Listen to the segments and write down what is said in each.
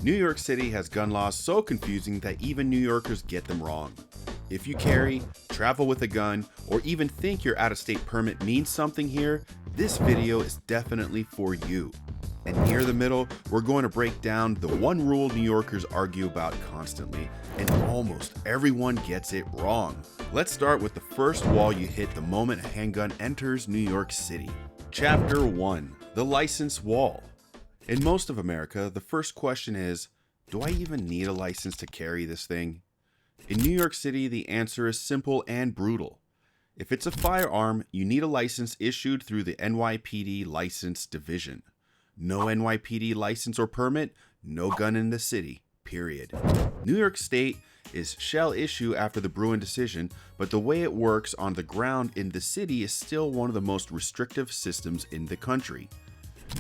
New York City has gun laws so confusing that even New Yorkers get them wrong. If you carry, travel with a gun, or even think your out-of-state permit means something here, this video is definitely for you. And near the middle, we're going to break down the one rule New Yorkers argue about constantly, and almost everyone gets it wrong. Let's start with the first wall you hit the moment a handgun enters New York City. Chapter 1: The License Wall. In most of America, the first question is, do I even need a license to carry this thing? In New York City, the answer is simple and brutal. If it's a firearm, you need a license issued through the NYPD License Division. No NYPD license or permit, no gun in the city, period. New York State shall issue after the Bruin decision, but the way it works on the ground in the city is still one of the most restrictive systems in the country.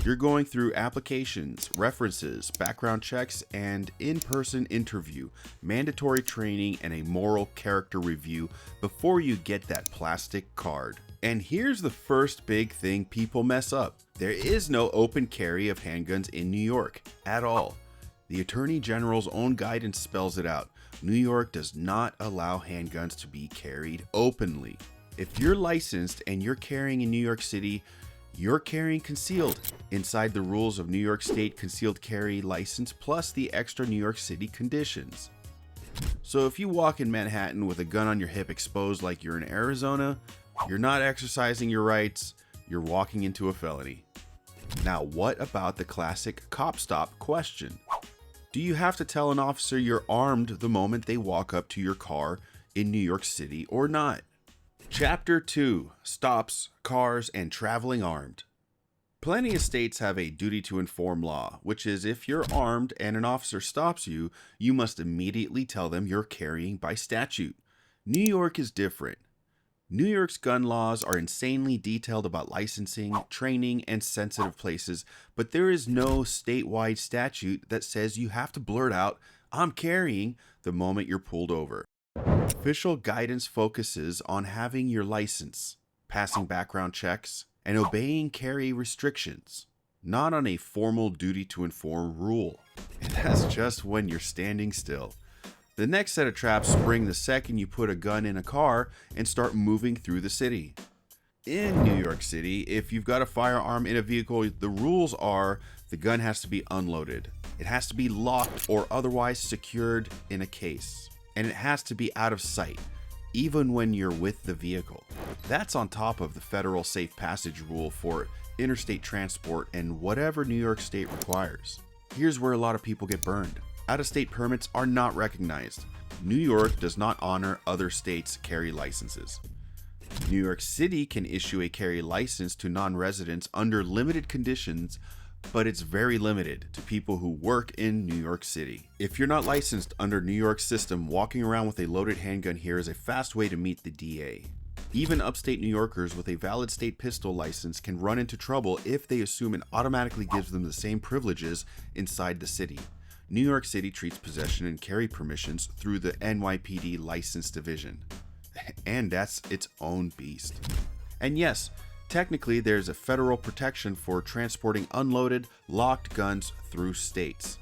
You're going through applications, references, background checks, and in-person interview, mandatory training, and a moral character review before you get that plastic card. And here's the first big thing people mess up. There is no open carry of handguns in New York at all. The Attorney General's own guidance spells it out. New York does not allow handguns to be carried openly. If you're licensed and you're carrying in New York City, you're carrying concealed inside the rules of New York State Concealed Carry License plus the extra New York City conditions. So if you walk in Manhattan with a gun on your hip exposed like you're in Arizona, you're not exercising your rights, you're walking into a felony. Now, what about the classic cop stop question? Do you have to tell an officer you're armed the moment they walk up to your car in New York City or not? Chapter 2: Stops, Cars, and Traveling Armed. Plenty of states have a duty to inform law, which is if you're armed and an officer stops you, you must immediately tell them you're carrying by statute. New York is different. New York's gun laws are insanely detailed about licensing, training, and sensitive places, but there is no statewide statute that says you have to blurt out, "I'm carrying," the moment you're pulled over. Official guidance focuses on having your license, passing background checks, and obeying carry restrictions, not on a formal duty to inform rule. And that's just when you're standing still. The next set of traps spring the second you put a gun in a car and start moving through the city. In New York City, if you've got a firearm in a vehicle, the rules are the gun has to be unloaded. It has to be locked or otherwise secured in a case. And it has to be out of sight, even when you're with the vehicle. That's on top of the federal safe passage rule for interstate transport and whatever New York State requires. Here's where a lot of people get burned. Out-of-state permits are not recognized. New York does not honor other states' carry licenses. New York City can issue a carry license to non-residents under limited conditions, but it's very limited to people who work in New York City. If you're not licensed under New York's system, walking around with a loaded handgun here is a fast way to meet the DA. Even upstate New Yorkers with a valid state pistol license can run into trouble if they assume it automatically gives them the same privileges inside the city. New York City treats possession and carry permissions through the NYPD License Division. And that's its own beast. And yes, technically there's a federal protection for transporting unloaded, locked guns through states.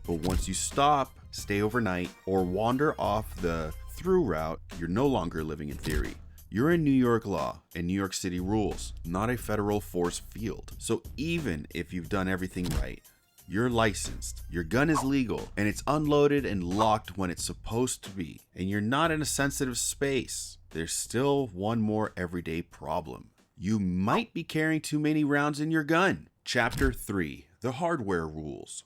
But once you stop, stay overnight, or wander off the through route, you're no longer living in theory. You're in New York law and New York City rules, not a federal force field. So even if you've done everything right, you're licensed, your gun is legal, and it's unloaded and locked when it's supposed to be, and you're not in a sensitive space, there's still one more everyday problem. You might be carrying too many rounds in your gun. Chapter 3: The Hardware Rules.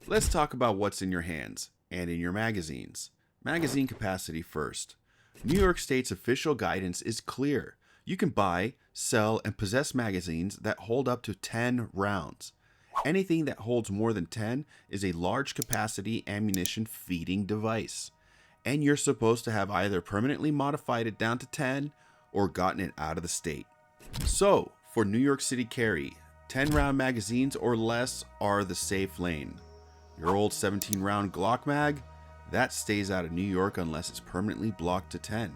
Let's talk about what's in your hands and in your magazines. Magazine capacity first. New York State's official guidance is clear. You can buy, sell, and possess magazines that hold up to 10 rounds. Anything that holds more than 10 is a large capacity ammunition feeding device. And you're supposed to have either permanently modified it down to 10 or gotten it out of the state. So, for New York City carry, 10 round magazines or less are the safe lane. Your old 17 round Glock mag, that stays out of New York unless it's permanently blocked to 10.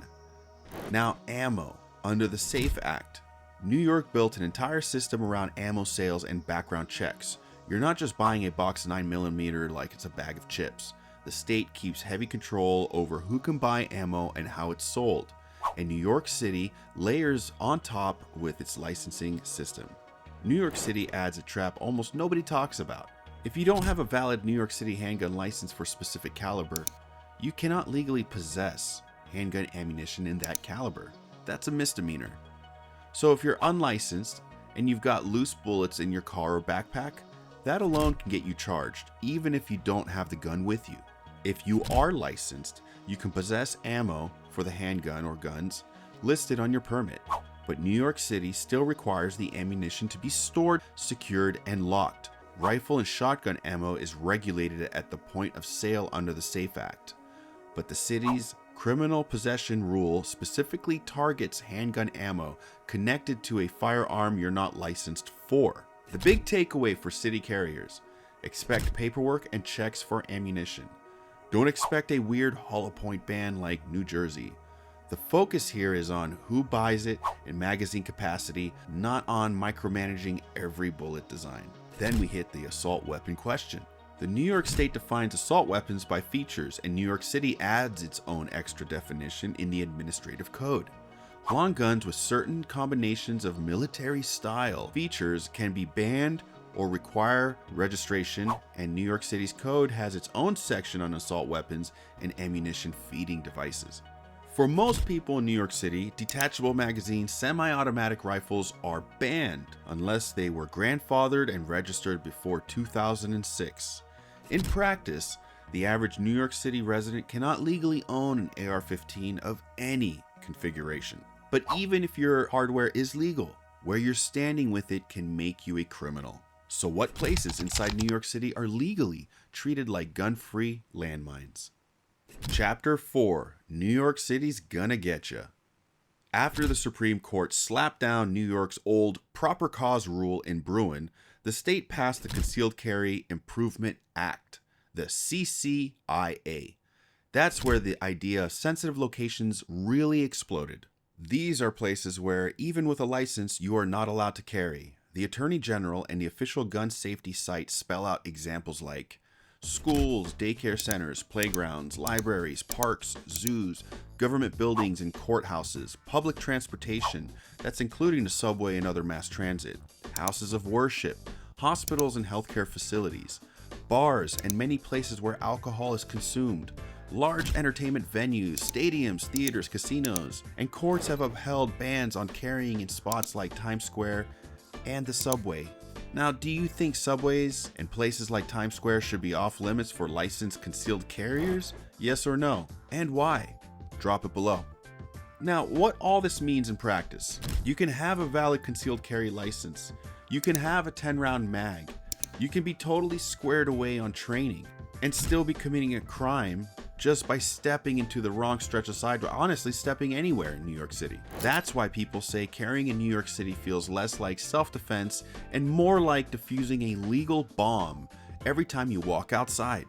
Now, ammo. Under the SAFE Act, New York built an entire system around ammo sales and background checks. You're not just buying a box of 9mm like it's a bag of chips. The state keeps heavy control over who can buy ammo and how it's sold, and New York City layers on top with its licensing system. New York City adds a trap almost nobody talks about. If you don't have a valid New York City handgun license for a specific caliber, you cannot legally possess handgun ammunition in that caliber. That's a misdemeanor. So if you're unlicensed and you've got loose bullets in your car or backpack, that alone can get you charged, even if you don't have the gun with you. If you are licensed, you can possess ammo for the handgun or guns listed on your permit, but New York City still requires the ammunition to be stored, secured, and locked. Rifle and shotgun ammo is regulated at the point of sale under the SAFE Act, but the city's criminal possession rule specifically targets handgun ammo connected to a firearm you're not licensed for. The big takeaway for city carriers: expect paperwork and checks for ammunition. Don't expect a weird hollow point ban like New Jersey. The focus here is on who buys it and magazine capacity, not on micromanaging every bullet design. Then we hit the assault weapon question. The New York State defines assault weapons by features, and New York City adds its own extra definition in the administrative code. Long guns with certain combinations of military-style features can be banned or require registration, and New York City's code has its own section on assault weapons and ammunition feeding devices. For most people in New York City, detachable magazine semi-automatic rifles are banned unless they were grandfathered and registered before 2006. In practice, the average New York City resident cannot legally own an AR-15 of any configuration. But even if your hardware is legal, where you're standing with it can make you a criminal. So what places inside New York City are legally treated like gun-free landmines? Chapter 4: New York City's Gonna Getcha. After the Supreme Court slapped down New York's old proper cause rule in Bruin, the state passed the Concealed Carry Improvement Act, the CCIA. That's where the idea of sensitive locations really exploded. These are places where, even with a license, you are not allowed to carry. The Attorney General and the official gun safety site spell out examples like schools, daycare centers, playgrounds, libraries, parks, zoos, government buildings and courthouses, public transportation, that's including the subway and other mass transit, houses of worship, hospitals and healthcare facilities, bars and many places where alcohol is consumed, large entertainment venues, stadiums, theaters, casinos, and courts have upheld bans on carrying in spots like Times Square and the subway. Now, do you think subways and places like Times Square should be off limits for licensed concealed carriers? Yes or no? And why? Drop it below. Now, what all this means in practice: you can have a valid concealed carry license, you can have a 10-round mag, you can be totally squared away on training, and still be committing a crime just by stepping into the wrong stretch of sidewalk, honestly stepping anywhere in New York City. That's why people say carrying in New York City feels less like self-defense and more like defusing a legal bomb every time you walk outside.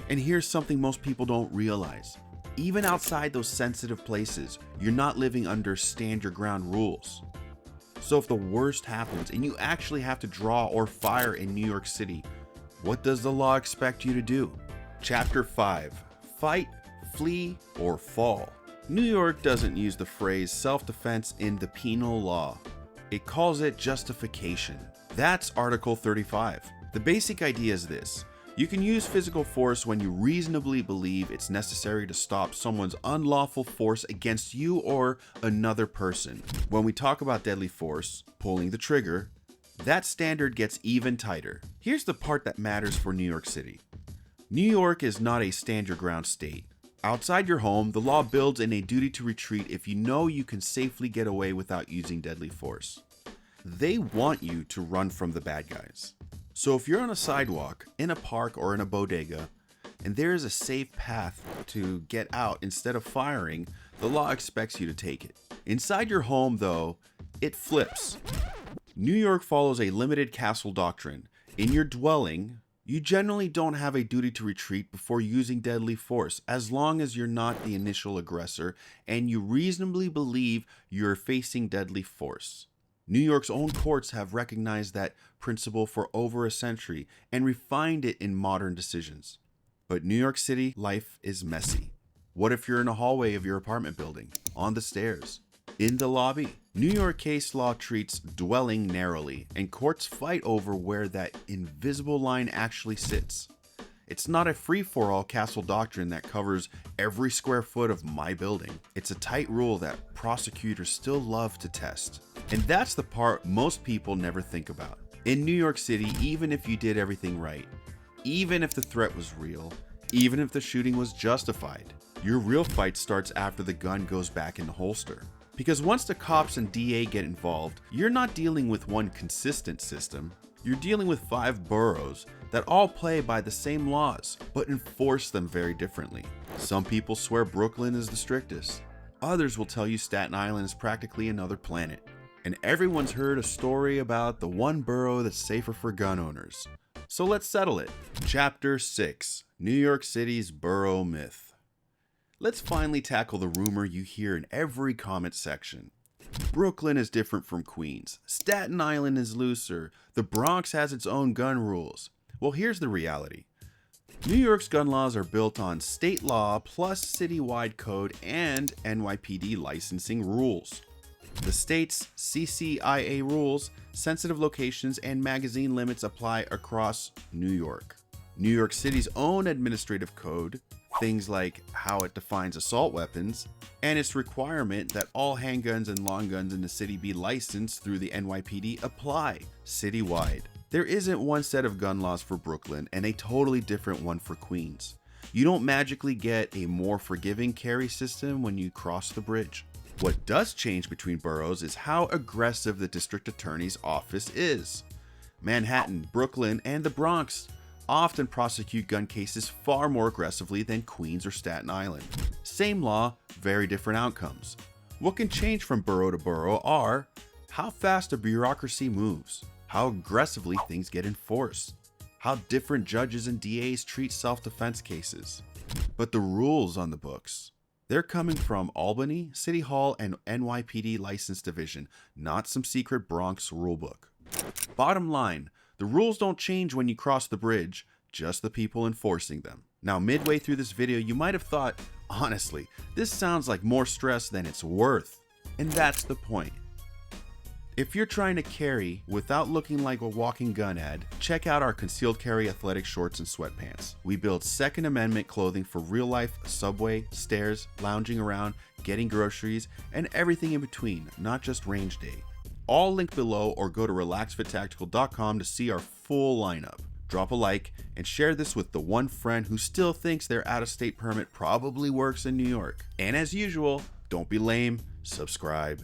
And here's something most people don't realize. Even outside those sensitive places, you're not living under stand your ground rules. So if the worst happens and you actually have to draw or fire in New York City, what does the law expect you to do? Chapter 5: Fight, Flee, or Fall. New York doesn't use the phrase self-defense in the penal law. It calls it justification. That's Article 35. The basic idea is this: you can use physical force when you reasonably believe it's necessary to stop someone's unlawful force against you or another person. When we talk about deadly force, pulling the trigger, that standard gets even tighter. Here's the part that matters for New York City. New York is not a stand-your-ground state. Outside your home, the law builds in a duty to retreat if you know you can safely get away without using deadly force. They want you to run from the bad guys. So if you're on a sidewalk, in a park, or in a bodega, and there is a safe path to get out instead of firing, the law expects you to take it. Inside your home, though, it flips. New York follows a limited castle doctrine. In your dwelling, you generally don't have a duty to retreat before using deadly force, as long as you're not the initial aggressor and you reasonably believe you're facing deadly force. New York's own courts have recognized that principle for over a century and refined it in modern decisions. But New York City life is messy. What if you're in a hallway of your apartment building, on the stairs, in the lobby? New York case law treats dwelling narrowly, and courts fight over where that invisible line actually sits. It's not a free-for-all castle doctrine that covers every square foot of my building. It's a tight rule that prosecutors still love to test. And that's the part most people never think about. In New York City, even if you did everything right, even if the threat was real, even if the shooting was justified, your real fight starts after the gun goes back in the holster. Because once the cops and DA get involved, you're not dealing with one consistent system. You're dealing with 5 boroughs that all play by the same laws, but enforce them very differently. Some people swear Brooklyn is the strictest. Others will tell you Staten Island is practically another planet. And everyone's heard a story about the one borough that's safer for gun owners. So let's settle it. Chapter 6, New York City's Borough Myth. Let's finally tackle the rumor you hear in every comment section. Brooklyn is different from Queens. Staten Island is looser. The Bronx has its own gun rules. Well, here's the reality. New York's gun laws are built on state law plus citywide code and NYPD licensing rules. The state's CCIA rules, sensitive locations, and magazine limits apply across New York. New York City's own administrative code, things like how it defines assault weapons, and its requirement that all handguns and long guns in the city be licensed through the NYPD apply citywide. There isn't one set of gun laws for Brooklyn and a totally different one for Queens. You don't magically get a more forgiving carry system when you cross the bridge. What does change between boroughs is how aggressive the district attorney's office is. Manhattan, Brooklyn, and the Bronx often prosecute gun cases far more aggressively than Queens or Staten Island. Same law, very different outcomes. What can change from borough to borough are how fast a bureaucracy moves, how aggressively things get enforced, how different judges and DAs treat self-defense cases. But the rules on the books, they're coming from Albany, City Hall, and NYPD License Division, not some secret Bronx rulebook. Bottom line, the rules don't change when you cross the bridge, just the people enforcing them. Now, midway through this video, you might have thought, honestly, this sounds like more stress than it's worth. And that's the point. If you're trying to carry without looking like a walking gun ad, check out our concealed carry athletic shorts and sweatpants. We build Second Amendment clothing for real life subway, stairs, lounging around, getting groceries, and everything in between, not just range day. All linked below, or go to relaxfittactical.com to see our full lineup. Drop a like and share this with the one friend who still thinks their out-of-state permit probably works in New York. And as usual, don't be lame, subscribe.